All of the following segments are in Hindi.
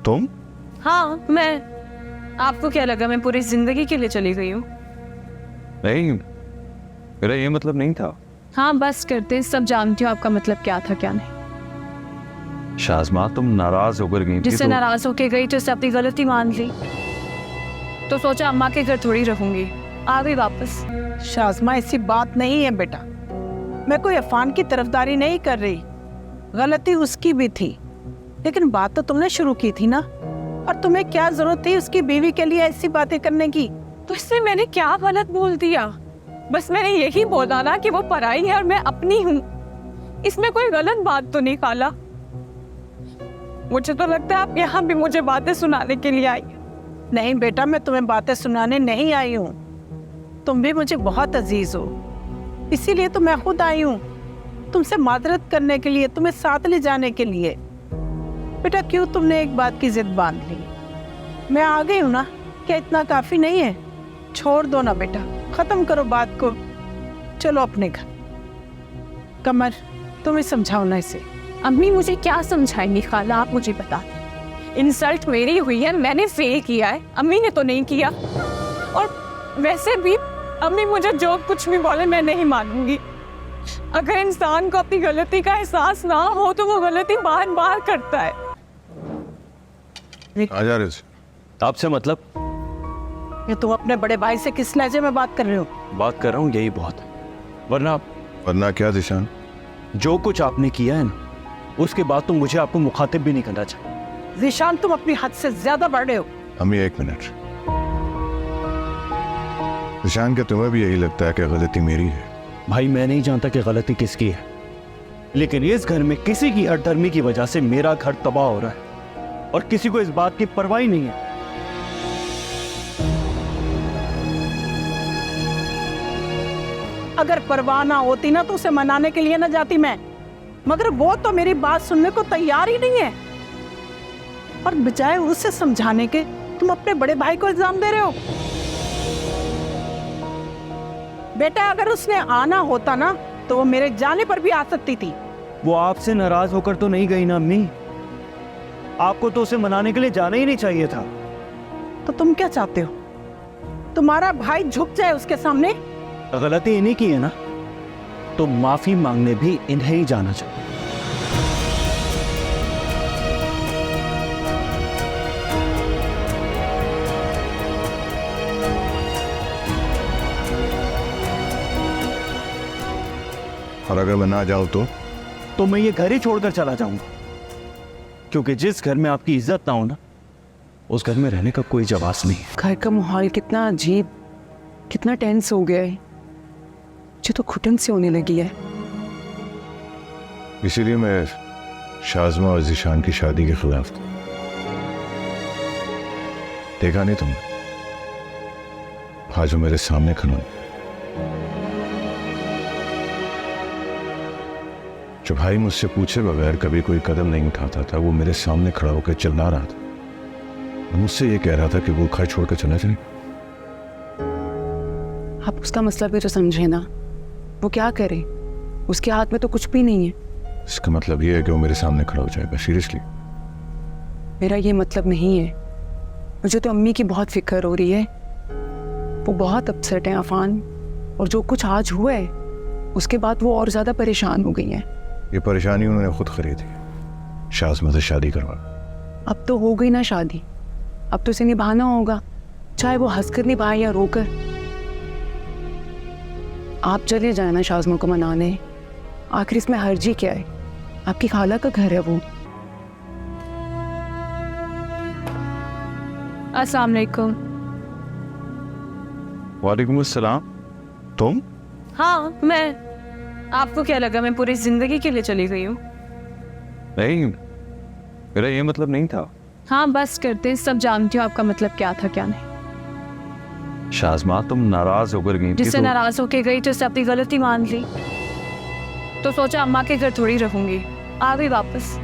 तुम? हाँ मैं। आपको क्या लगा मैं पूरी जिंदगी के लिए चली गई हूँ? नहीं, मेरा ये मतलब नहीं था। हाँ बस करते, सब जानती हूँ आपका मतलब क्या था क्या नहीं। शाज़मा, तुम नाराज होकर गई थी जिससे तो... नाराज होके गई तो उससे अपनी गलती मान ली, तो सोचा अम्मा के घर थोड़ी रहूंगी, आ गई वापस। शाज़मा ऐसी बात नहीं है बेटा, मैं कोई अफान की तरफदारी नहीं कर रही, गलती उसकी भी थी, लेकिन बात तो तुमने शुरू की थी ना, और तुम्हें क्या जरूरत थी उसकी बीवी के लिए ऐसी बातें करने की? तो इससे मैंने क्या गलत बोल दिया? बस मैंने यही बोला ना कि वो पराई है और मैं अपनी हूँ, इसमें कोई गलत बात तो नहीं खाला। मुझे तो लगता है आप यहाँ भी मुझे बातें सुनाने के लिए आई। नहीं बेटा, मैं तुम्हें बातें सुनाने नहीं आई हूँ, तुम भी मुझे बहुत अजीज हो, इसीलिए तो मैं खुद आई हूँ तुमसे माजरत करने के लिए, तुम्हें साथ ले जाने के लिए। बेटा क्यों तुमने एक बात की जिद बांध ली? मैं आ गई हूँ ना, क्या इतना काफी नहीं है? छोड़ दो ना बेटा, खत्म करो बात को, चलो अपने घर। कमर तुम्हें समझाओ ना इसे। अम्मी मुझे क्या समझाएंगी खाला, आप मुझे बता दें। इंसल्ट मेरी हुई है, मैंने फेल किया है, अम्मी ने तो नहीं किया। और वैसे भी अम्मी मुझे जो कुछ भी बोले मैं नहीं मानूंगी। अगर इंसान को अपनी गलती का एहसास ना हो तो वो गलती बार बार करता है। आजा रिज। आपसे मतलब? ये तुम अपने बड़े भाई से किस लहजे में बात कर रहे हो? बात कर रहा हूँ, यही बहुत है। वरना क्या ज़ीशान? जो कुछ आपने किया है ना, उसके बाद तो मुझे आपको मुखातिब भी नहीं करना चाहिए। ज़ीशान तुम अपनी हद से ज्यादा बढ़ रहे हो। अम्मी एक मिनट, ज़ीशान क्या तुम्हें भी यही लगता है कि गलती मेरी है? भाई मैं नहीं जानता कि गलती किसकी है, लेकिन इस घर में किसी की हठधर्मी की वजह से मेरा घर तबाह हो रहा है और किसी को इस बात की परवाह ही नहीं है। अगर परवाह ना होती ना तो उसे मनाने के लिए ना जाती मैं, मगर वो तो मेरी बात सुनने को तैयार ही नहीं है, और बजाय उसे समझाने के तुम अपने बड़े भाई को इल्जाम दे रहे हो। बेटा अगर उसने आना होता ना तो वो मेरे जाने पर भी आ सकती थी। वो आपसे नाराज होकर तो नहीं गई ना अम्मी, आपको तो उसे मनाने के लिए जाना ही नहीं चाहिए था। तो तुम क्या चाहते हो, तुम्हारा भाई झुक जाए उसके सामने? गलती इन्हीं की है ना, तो माफी मांगने भी इन्हें ही जाना चाहिए। और अगर मैं ना जाऊं तो मैं ये घर ही छोड़कर चला जाऊंगा, क्योंकि जिस घर में आपकी इज्जत ना हो ना, उस घर में रहने का कोई जवाब नहीं है। घर का माहौल कितना अजीब, कितना टेंस हो गया है, मुझे तो घुटन से होने लगी है। इसीलिए मैं शाज़मा और ज़ीशान की शादी के खिलाफ था। देखा नहीं तुमने, आज वो मेरे सामने खड़ा है। जो भाई मुझसे पूछे बगैर कभी कोई कदम नहीं उठाता था, वो मेरे सामने खड़ा होकर चिल्ला रहा था और मुझसे ये कह रहा था कि वो घर छोड़कर चला जाए। आप उसका मसला भी तो समझे ना, वो क्या करे, उसके हाथ में तो कुछ भी नहीं है। इसका मतलब ये है कि वो मेरे सामने खड़ा हो जाएगा? सीरियसली? मेरा ये मतलब नहीं है, मुझे तो अम्मी की बहुत फिक्र हो रही है, वो बहुत अपसेट है अफान, और जो कुछ आज हुआ है उसके बाद वो और ज्यादा परेशान हो गई हैं। ये परेशानी उन्होंने खुद खरीदी, शाज़मा से शादी करवा। अब तो हो गई ना शादी, अब तो इसे निभाना होगा, चाहे वो हंसकर निभाए या रोकर। आप चले जाए ना शाज़मा को मनाने, आखिर इसमें हर्जी क्या है, आपकी खाला का घर है वो। अस्सलाम वालेकुम। वालेकुम अस्सलाम। तुम? हाँ मैं। आपको क्या लगा मैं पूरी जिंदगी के लिए चली गई हूँ? नहीं, मेरा ये मतलब नहीं था। हाँ बस करते, सब जानती हूँ आपका मतलब क्या था क्या नहीं। शाज़मा, तुम नाराज होकर गई थी जिससे तो... नाराज होके गई तो उससे अपनी गलती मान ली, तो सोचा अम्मा के घर थोड़ी रहूंगी, आ गई वापस।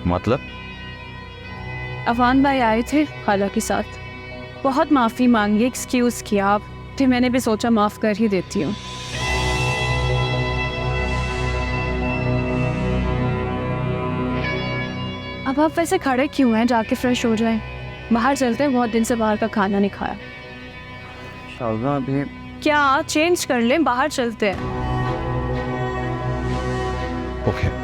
मतलब? अफान भाई आए थे खाला के साथ, बहुत माफ़ी मांगी, एक्सक्यूज़ किया, आप थे, मैंने भी सोचा माफ़ कर ही देती हूँ। अब आप वैसे खड़े क्यों हैं? जाके फ्रेश हो जाएं। बाहर चलते हैं, बहुत दिन से बाहर का खाना नहीं खाया। शाज़ा अभी क्या चेंज कर लें, बाहर चलते हैं। ओके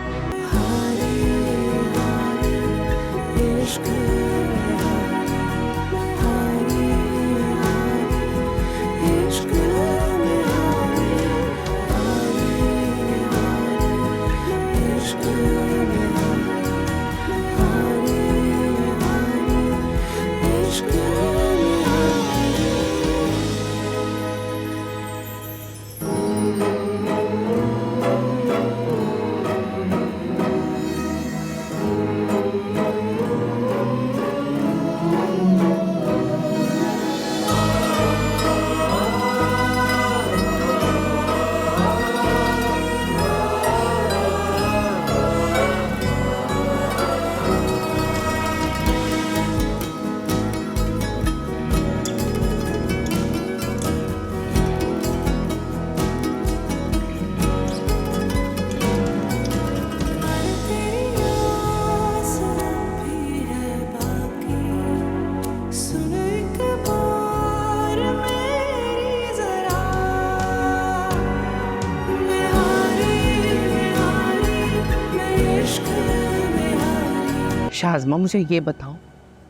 शाज़मा मुझे ये बताओ,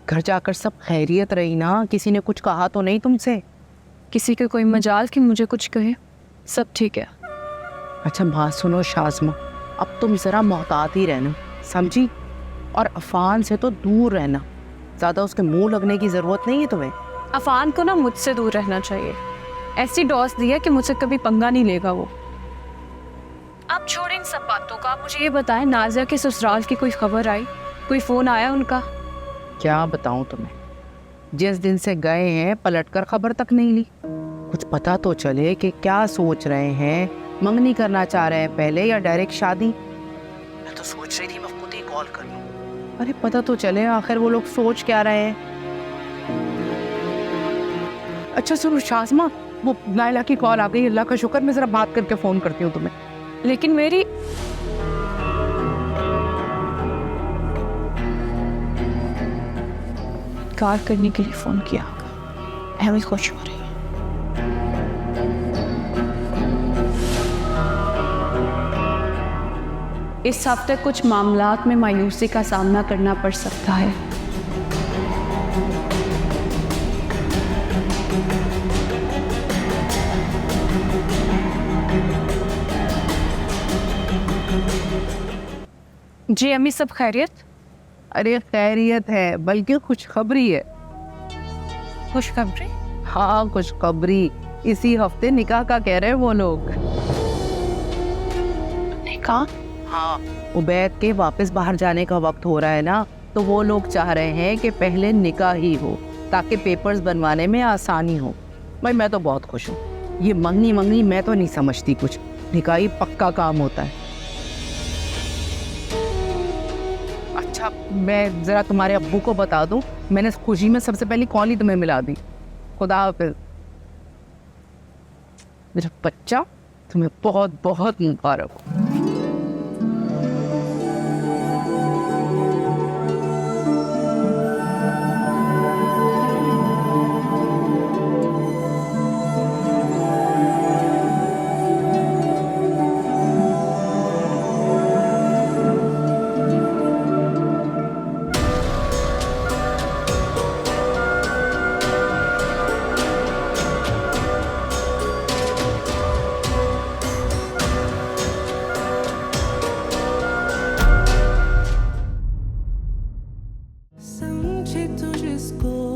घर जाकर सब खैरियत रही ना? किसी ने कुछ कहा तो नहीं तुमसे? किसी के कोई मजाल कि मुझे कुछ कहे? सब ठीक है। अच्छा बात सुनो शाज़मा, अब तुम ज़रा मोहतात ही रहना, समझी? और अफ़ान से तो दूर रहना, ज़्यादा उसके मुंह लगने की ज़रूरत नहीं है तुम्हें। अफान को ना मुझसे दूर रहना चाहिए। ऐसी डॉस दी है कि मुझसे कभी पंगा नहीं लेगा वो। आप छोड़ें इन सब बातों का, आप मुझे ये बताएं, नाज़िया के ससुराल की कोई खबर आई? कोई फ़ोन आया उनका? क्या बताऊं तुम्हें, जिस दिन से गए हैं पलटकर खबर तक नहीं ली। कुछ पता तो चले कि क्या सोच रहे हैं, मंगनी करना चाह रहे हैं पहले या डायरेक्ट शादी। मैं तो सोच रही थी मैं खुद ही कॉल कर लूं। अरे पता तो चले आखिर वो लोग सोच क्या रहे हैं। अच्छा सुनो शाज़मा, वो नायला की कॉल आ गई, अल्लाह का शुक्र, मैं ज़रा बात करके फ़ोन करती हूँ तुम्हें। लेकिन मेरी कार करने के लिए फ़ोन किया होगा। अहमद खुश हो रही है। इस हफ्ते कुछ मामलात में मायूसी का सामना करना पड़ सकता है। जी अम्मी, सब खैरियत? अरे खैरियत है, बल्कि खुशखबरी है। खुशखबरी? हाँ खुशखबरी, इसी हफ्ते निकाह का कह रहे हैं वो लोग। निकाह? हाँ, उबैद के वापस बाहर जाने का वक्त हो रहा है ना, तो वो लोग चाह रहे हैं कि पहले निकाह ही हो ताकि पेपर्स बनवाने में आसानी हो। भाई मैं तो बहुत खुश हूँ। ये मंगनी मैं तो नहीं समझती कुछ, निकाह ही पक्का काम होता है। अच्छा मैं ज़रा तुम्हारे अब्बू को बता दूँ, मैंने खुशी में सबसे पहले कॉल ही तुम्हें मिला दी। खुदा हाफिज़। मेरा बच्चा, तुम्हें बहुत बहुत मुबारक हो। समझे तुझको